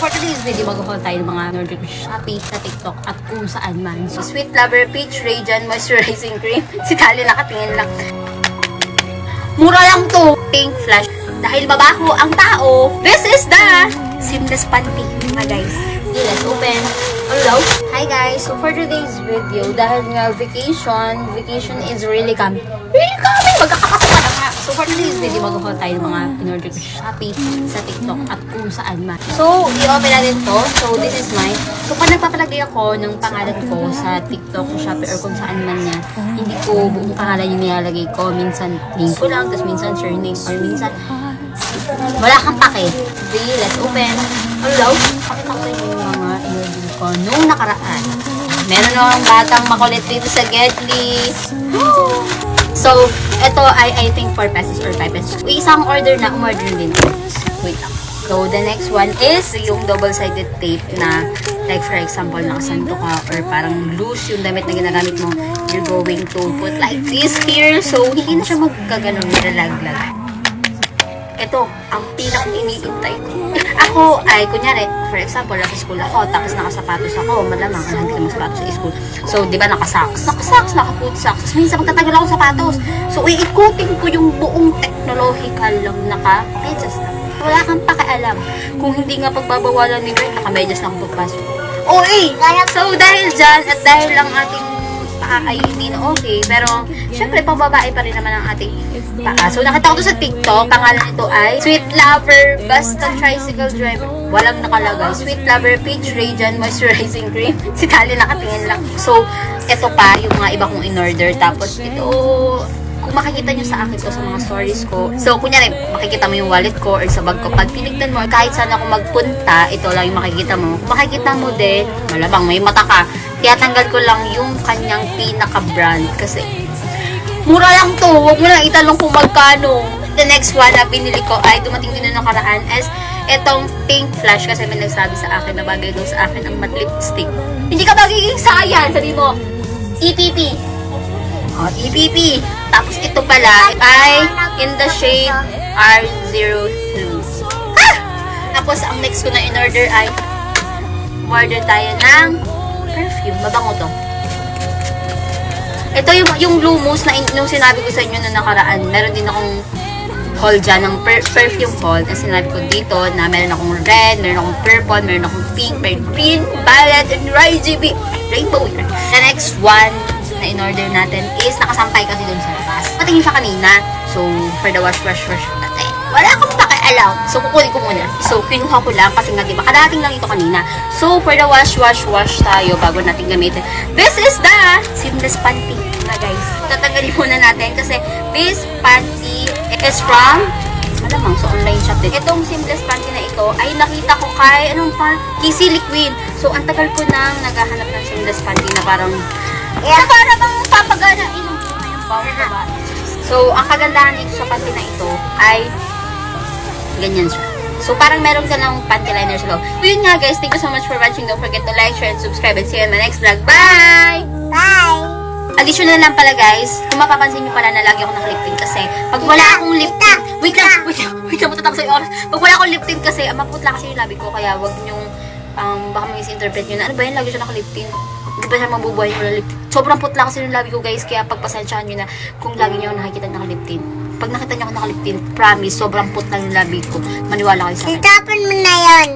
for today's video, mag-haul tayo ng mga in-order ko sa Shopee, sa TikTok, at kung saan man. So, Sweet Lover Peach Radiant Moisturizing Cream. Si Tali nakatingin lang. Mura lang to. Pink flash. Dahil mabaho ang tao, this is the Seamless Panty. Mga guys. Okay, let's open. Hello. Hi guys. So, for today's video, dahil nga vacation is really coming. Really coming! Magkakapasok na nga. So, for today's video, mag-haul tayo ng mga in-order ko sa Shopee, sa TikTok, at kung saan man. So, i-open natin to. So, this is mine. So, pag nagpapalagay ako ng pangalan ko sa TikTok, sa Shopee, or kung saan man yan, hindi ko buong pangalan yung nilalagay ko. Minsan, name ko lang, tapos minsan surname, or minsan, wala kang pake. Okay, let's open. Hello? Pakita ko sa inyo yung mga in-order ko nung nakaraan. Meron akong batang makulit dito sa Getly. So, ito ay I think 4 pesos or 5 pesos. Isang order na, umorder din. Wait lang. So, the next one is yung double-sided tape na, like for example, nakasanto ka or parang loose yung damit na ginagamit mo. You're going to put like this here. So, hindi na siya magkaganon, nalaglag. Ito, ang pinaka-iniintay ko. Ako ay, kunyari, for example, nasa school ako, tapos nakasapatos ako, malamang, hindi ka masapatos sa school. So, di ba, nakasocks, nakafoot socks. Minsan magtatagal ako sapatos. So, iikutin ko yung buong technological lang, naka-medyas lang. Wala kang pakialam. Kung hindi nga pagbabawalan ni Bert, naka-medyas lang pagpasok. So, dahil dyan, at dahil lang ating paa ay hindi na okay, pero syempre pambabae pa rin naman ang ating paa. So nakita ko to sa TikTok, pangalan nito ay Sweet Lover Basta Tricycle Driver. Walang nakalagay. Sweet Lover Peach Radiant Moisturizing Cream. Si Tali nakatingin lang. So ito pa yung mga iba kong in-order. Tapos ito, kung makikita nyo sa akin to sa mga stories ko. So, kunyari, makikita mo yung wallet ko or sa bag ko. Pag tinignan mo, kahit saan ako magpunta, ito lang yung makikita mo. Kung makikita mo din, malamang may mata ka. Tiyatanggal ko lang yung kanyang pinaka-brand. Kasi, mura lang to. Huwag mo lang itanong kung magkano. The next one na binili ko ay dumating din na nakaraan as itong pink flash. Kasi may nagsabi sa akin na bagay daw sa akin ang matte lipstick. Hindi ka magiging sayan. Sabi mo, EPP. O, EPP. Tapos ito pala ay in the shade R02. Tapos ang next ko na in-order ay order tayo ng perfume. Mabango to. Ito yung blue mousse na nung sinabi ko sa inyo na nakaraan. Meron din akong haul dyan ng perfume haul. Na sinabi ko dito na meron akong red, meron akong purple, meron akong pink, meron green, violet, and RGB. Rainbow. The next one na in-order natin is nakasampay kasi dun sa labas. Patingin siya kanina. So, for the wash natin, wala akong pakialam. So, kukunin ko muna. So, kinuha ko lang kasi nga diba, kadating lang ito kanina. So, for the wash tayo bago natin gamitin. This is the Seamless Panty na guys. Tatanggalin muna natin kasi this panty is from malamang so online shop din. Itong Seamless Panty na ito ay nakita ko kay Kissy Liquid. So, ang tagal ko nang naghahanap ng Seamless Panty na parang para bang papagana inom ko na yung power, diba? So, ang kagandahan dito sa panty na ito ay ganyan siya. So, parang meron ka ng panty liner sa loob. So, yun nga guys. Thank you so much for watching. Don't forget to like, share, and subscribe. And see you in my next vlog. Bye! Bye! Additional lang pala guys. Kung mapapansin nyo pala na lagi ako naka-lip tint kasi pag wala akong lip tint, wait lang, matatapos sa oras. Pag wala akong lip tint kasi, maputla kasi yung labi ko. Kaya wag nyong, baka misinterpret nyo na, ano ba yan? Lagi siya naka-lip tint. Hindi ba siya mabubuhay yung lip tint? Sobrang putla kasi yung labi ko guys. Kaya pagpasensyahan nyo na kung lagi nyo nakikita naka-lip tint. Pag nakita nyo ako naka-lip tint, promise, sobrang putla yung labi ko. Maniwala kayo sa akin. Itapon mo na yun.